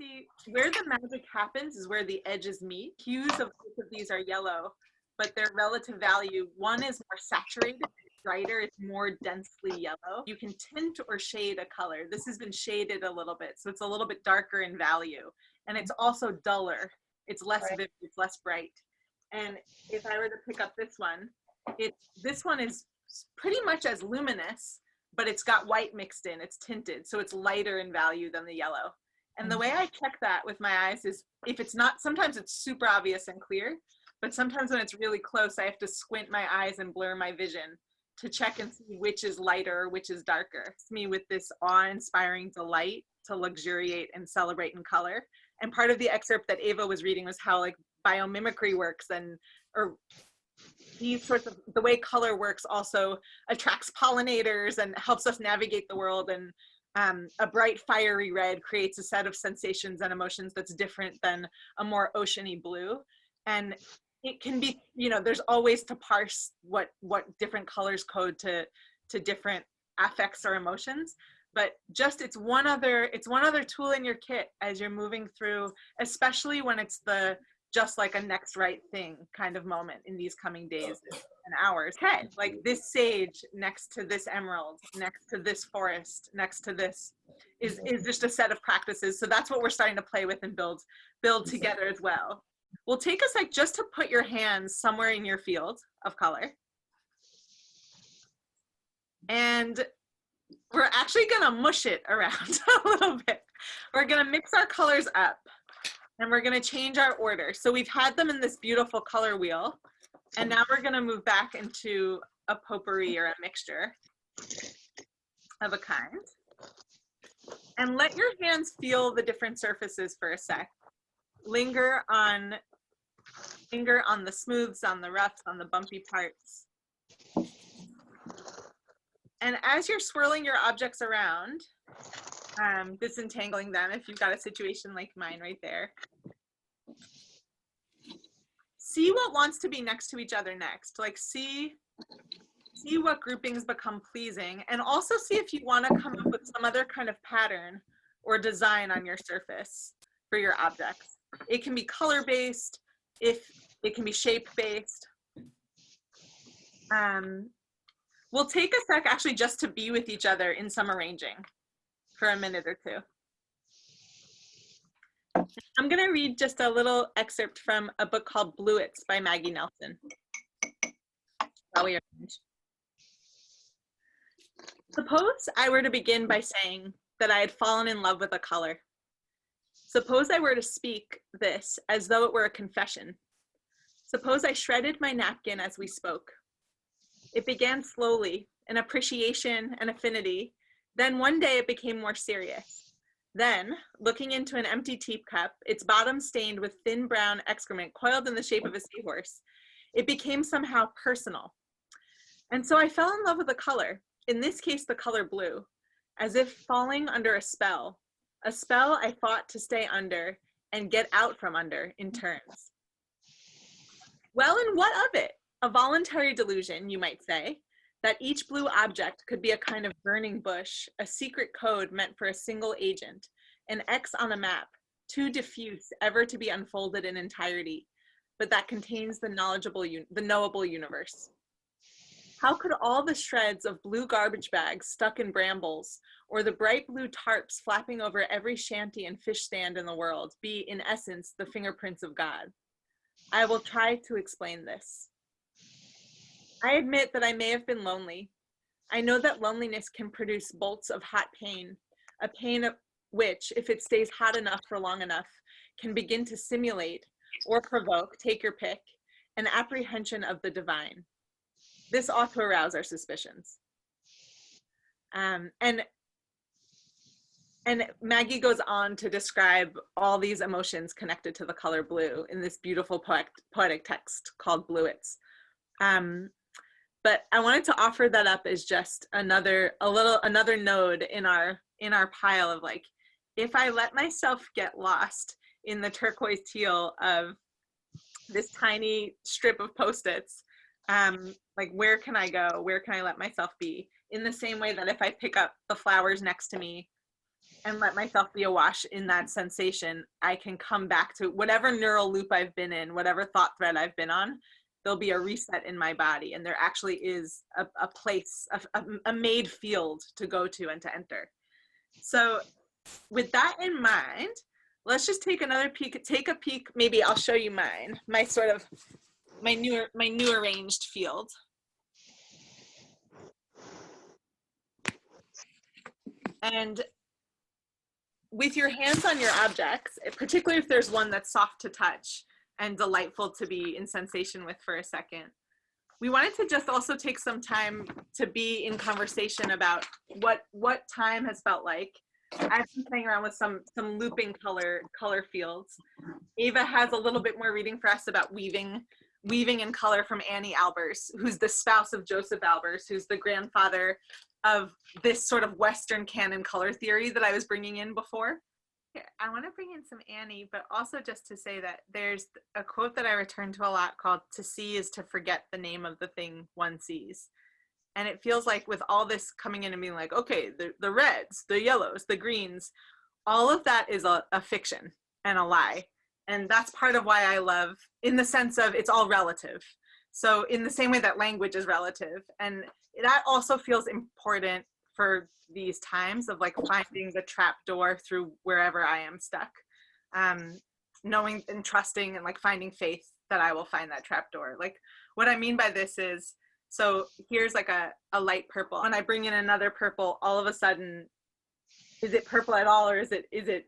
see where the magic happens is where the edges meet. Hues of both of these are yellow, but their relative value, one is more saturated, brighter, it's more densely yellow. You can tint or shade a color. This has been shaded a little bit, so it's a little bit darker in value. And it's also duller. It's less vivid, it's less bright. And if I were to pick up this one is pretty much as luminous, but it's got white mixed in, it's tinted, so it's lighter in value than the yellow. And the way I check that with my eyes is if it's not, sometimes it's super obvious and clear, but sometimes when it's really close, I have to squint my eyes and blur my vision to check and see which is lighter, which is darker. It's me with this awe-inspiring delight to luxuriate and celebrate in color. And part of the excerpt that Ava was reading was how like biomimicry works, or these sorts of, the way color works also attracts pollinators and helps us navigate the world. And a bright fiery red creates a set of sensations and emotions that's different than a more oceany blue. And it can be, you know, there's always to parse what different colors code to different affects or emotions. But just it's one other tool in your kit as you're moving through, especially when it's the just like a next right thing kind of moment in these coming days and hours. Okay, like this sage next to this emerald, next to this forest, next to this is just a set of practices. So that's what we're starting to play with and build together as well. We'll take a sec just to put your hands somewhere in your field of color. And we're actually gonna mush it around a little bit. We're gonna mix our colors up and we're gonna change our order. So we've had them in this beautiful color wheel, and now we're gonna move back into a potpourri or a mixture of a kind. And let your hands feel the different surfaces for a sec. Linger on the smooths, on the roughs, on the bumpy parts. And as you're swirling your objects around, disentangling them if you've got a situation like mine right there, see what wants to be next to each other next. Like see what groupings become pleasing, and also see if you want to come up with some other kind of pattern or design on your surface for your objects. It can be color-based, if it can be shape-based. We'll take a sec actually just to be with each other in some arranging for a minute or two. I'm gonna read just a little excerpt from a book called Bluets by Maggie Nelson. While we arrange. Suppose I were to begin by saying that I had fallen in love with a color. Suppose I were to speak this as though it were a confession. Suppose I shredded my napkin as we spoke. It began slowly, an appreciation, an affinity. Then one day it became more serious. Then, looking into an empty teacup, its bottom stained with thin brown excrement coiled in the shape of a seahorse, it became somehow personal. And so I fell in love with a color, in this case the color blue, as if falling under a spell I fought to stay under and get out from under in turns. Well, and what of it? A voluntary delusion, you might say, that each blue object could be a kind of burning bush, a secret code meant for a single agent, an X on a map, too diffuse ever to be unfolded in entirety, but that contains the knowable universe. How could all the shreds of blue garbage bags stuck in brambles, or the bright blue tarps flapping over every shanty and fish stand in the world be, in essence, the fingerprints of God? I will try to explain this. I admit that I may have been lonely. I know that loneliness can produce bolts of hot pain, a pain which, if it stays hot enough for long enough, can begin to simulate or provoke, take your pick, an apprehension of the divine. This ought to arouse our suspicions. And Maggie goes on to describe all these emotions connected to the color blue in this beautiful poetic text called Bluets. But I wanted to offer that up as just another node in our pile of like, if I let myself get lost in the turquoise teal of this tiny strip of Post-its, like where can I go? Where can I let myself be? In the same way that if I pick up the flowers next to me and let myself be awash in that sensation, I can come back to whatever neural loop I've been in, whatever thought thread I've been on. There'll be a reset in my body, and there actually is a place, a made field to go to and to enter. So with that in mind, let's just take another peek. Take a peek. Maybe I'll show you mine, my sort of my new arranged field. And with your hands on your objects, particularly if there's one that's soft to touch and delightful to be in sensation with for a second, we wanted to just also take some time to be in conversation about what time has felt like. I've been playing around with some looping color fields. Ava has a little bit more reading for us about weaving in color from Annie Albers, who's the spouse of Joseph Albers, who's the grandfather of this sort of Western canon color theory that I was bringing in before. Here, I want to bring in some Annie, but also just to say that there's a quote that I return to a lot called, "To see is to forget the name of the thing one sees." And it feels like with all this coming in and being like, okay, the reds, the yellows, the greens, all of that is a fiction and a lie. And that's part of why I love, in the sense of it's all relative. So in the same way that language is relative, and that also feels important for these times of like finding the trap door through wherever I am stuck, knowing and trusting and like finding faith that I will find that trap door. Like what I mean by this is, so here's like a light purple. When I bring in another purple, all of a sudden, is it purple at all, or is it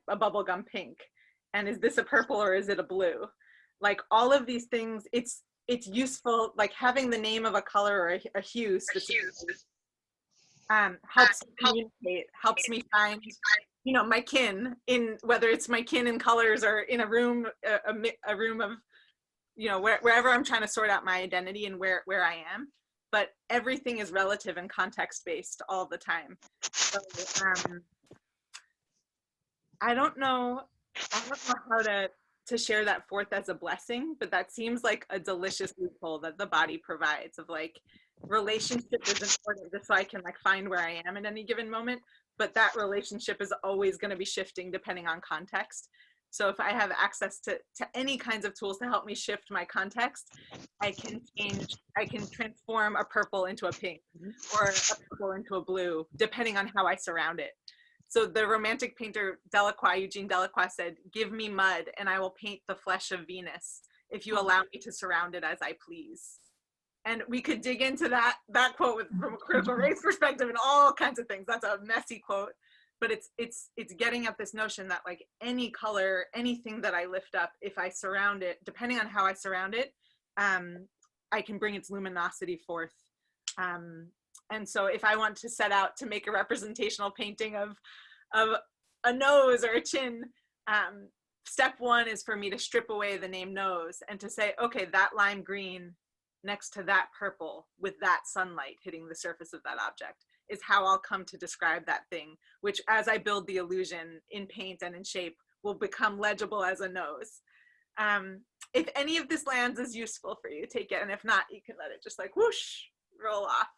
a bubblegum pink? And is this a purple or is it a blue? Like all of these things, it's useful, like having the name of a color or a hue helps me communicate, helps me find, you know, my kin in, whether it's my kin in colors or in a room, a room of, you know, wherever I'm trying to sort out my identity and where I am. But everything is relative and context-based all the time. So I don't know how to share that forth as a blessing, but that seems like a delicious loophole that the body provides of like, relationship is important just so I can like find where I am at any given moment, but that relationship is always going to be shifting depending on context. So if I have access to any kinds of tools to help me shift my context, I can transform a purple into a pink or a purple into a blue, depending on how I surround it. So the romantic painter Eugene Delacroix said, "Give me mud and I will paint the flesh of Venus if you allow me to surround it as I please." And we could dig into that quote from a critical race perspective and all kinds of things. That's a messy quote, but it's getting at this notion that like any color, anything that I lift up, if I surround it, depending on how I surround it, I can bring its luminosity forth. And so if I want to set out to make a representational painting of a nose or a chin, step one is for me to strip away the name nose and to say, okay, that lime green next to that purple with that sunlight hitting the surface of that object is how I'll come to describe that thing, which as I build the illusion in paint and in shape will become legible as a nose. If any of this lands is useful for you, take it. And if not, you can let it just like whoosh, roll off.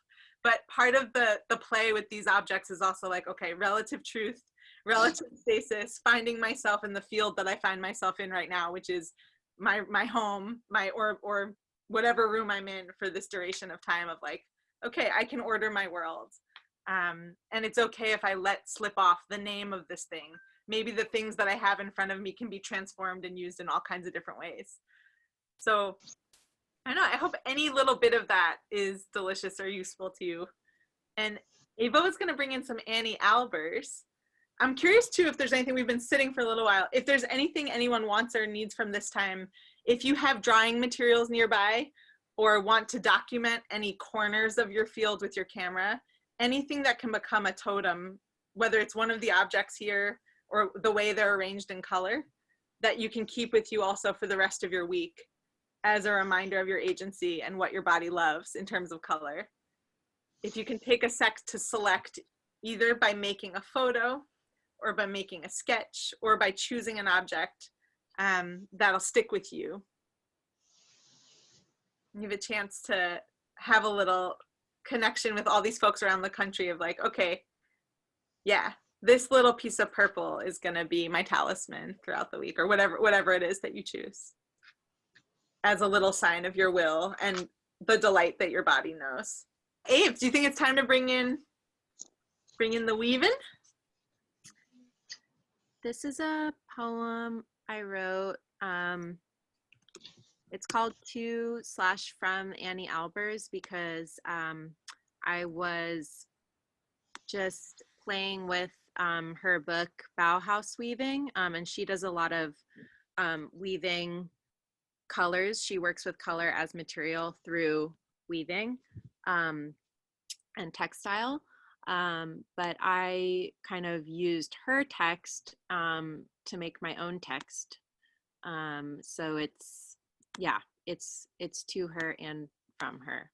But part of the play with these objects is also like, okay, relative truth, relative stasis, finding myself in the field that I find myself in right now, which is my home, or whatever room I'm in for this duration of time of like, okay, I can order my world. And it's okay if I let slip off the name of this thing. Maybe the things that I have in front of me can be transformed and used in all kinds of different ways. So I don't know, I hope any little bit of that is delicious or useful to you. And Ava is going to bring in some Annie Albers. I'm curious too if there's anything, we've been sitting for a little while, if there's anything anyone wants or needs from this time, if you have drawing materials nearby or want to document any corners of your field with your camera, anything that can become a totem, whether it's one of the objects here or the way they're arranged in color, that you can keep with you also for the rest of your week as a reminder of your agency and what your body loves in terms of color. If you can take a sec to select either by making a photo or by making a sketch or by choosing an object that'll stick with you. You have a chance to have a little connection with all these folks around the country of like, okay, yeah, this little piece of purple is going to be my talisman throughout the week, or whatever it is that you choose, as a little sign of your will and the delight that your body knows. Abe, do you think it's time to bring in the weaving? This is a poem I wrote. It's called To/From Annie Albers, because I was just playing with her book Bauhaus Weaving, and she does a lot of weaving colors. She works with color as material through weaving and textile. But I kind of used her text to make my own text. So it's, yeah, it's to her and from her.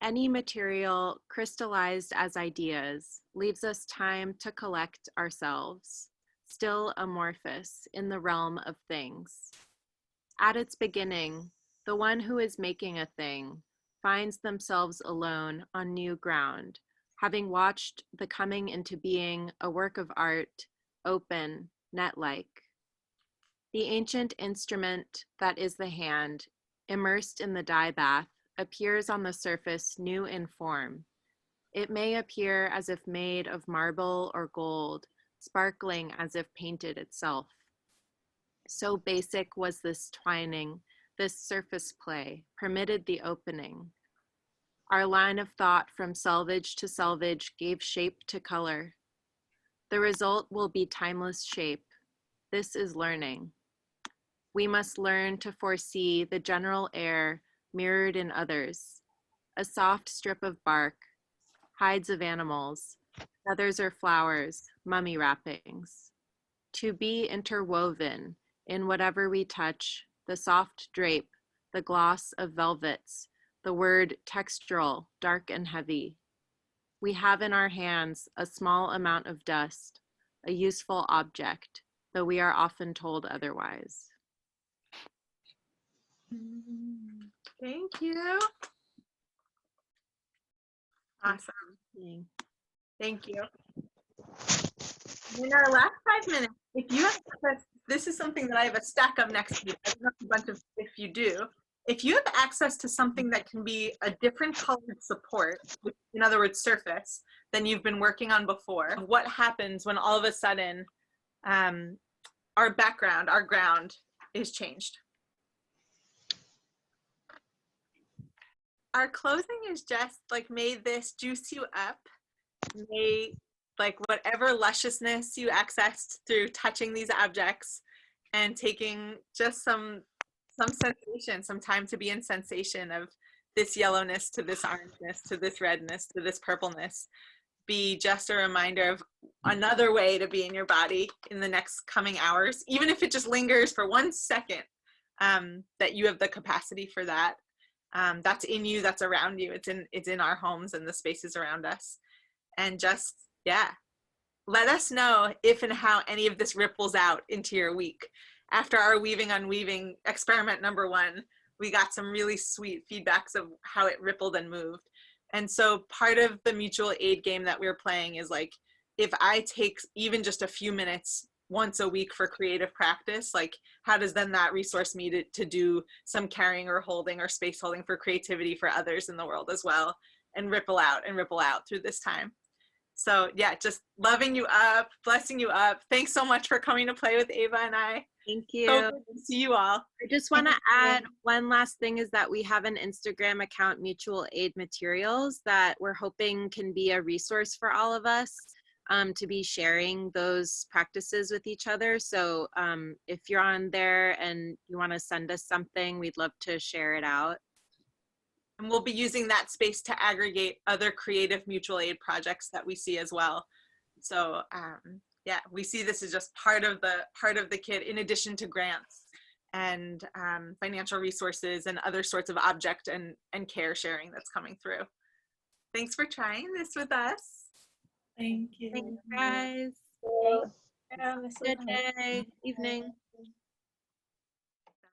Any material crystallized as ideas leaves us time to collect ourselves, still amorphous in the realm of things. At its beginning, the one who is making a thing finds themselves alone on new ground, having watched the coming into being a work of art, open, net-like. The ancient instrument that is the hand, immersed in the dye bath, appears on the surface new in form. It may appear as if made of marble or gold, sparkling as if painted itself. So basic was this twining, this surface play, permitted the opening. Our line of thought from selvage to selvage gave shape to color. The result will be timeless shape. This is learning. We must learn to foresee the general air mirrored in others. A soft strip of bark, hides of animals, feathers or flowers, mummy wrappings. To be interwoven in whatever we touch, the soft drape, the gloss of velvets, the word textural, dark and heavy. We have in our hands a small amount of dust, a useful object, though we are often told otherwise. Thank you. Awesome. Thank you. In our last 5 minutes, if you have access, this is something that I have a stack of next to you. I don't know a bunch of if you do. If you have access to something that can be a different colored support, in other words, surface, than you've been working on before, what happens when all of a sudden our background, our ground is changed? Our closing is just like, may this juice you up. May like whatever lusciousness you accessed through touching these objects and taking just some sensation, some time to be in sensation of this yellowness to this orangeness to this redness to this purpleness, be just a reminder of another way to be in your body in the next coming hours, even if it just lingers for 1 second, that you have the capacity for that. That's in you, that's around you, it's in our homes and the spaces around us. And just, yeah, let us know if and how any of this ripples out into your week. After our weaving on weaving experiment number 1, we got some really sweet feedbacks of how it rippled and moved. And so part of the mutual aid game that we're playing is like, if I take even just a few minutes once a week for creative practice, like how does then that resource me to do some carrying or holding or space holding for creativity for others in the world as well, and ripple out through this time. So yeah, just loving you up, blessing you up. Thanks so much for coming to play with Ava and I. Thank you. So good to see you all. I just want to add one last thing, is that we have an Instagram account, Mutual Aid Materials, that we're hoping can be a resource for all of us to be sharing those practices with each other. So if you're on there and you want to send us something, we'd love to share it out. And we'll be using that space to aggregate other creative mutual aid projects that we see as well. So yeah, we see this as just part of the kit, in addition to grants and financial resources and other sorts of object and care sharing that's coming through. Thanks for trying this with us. Thank you. Thanks, guys. Yeah, Good day, evening.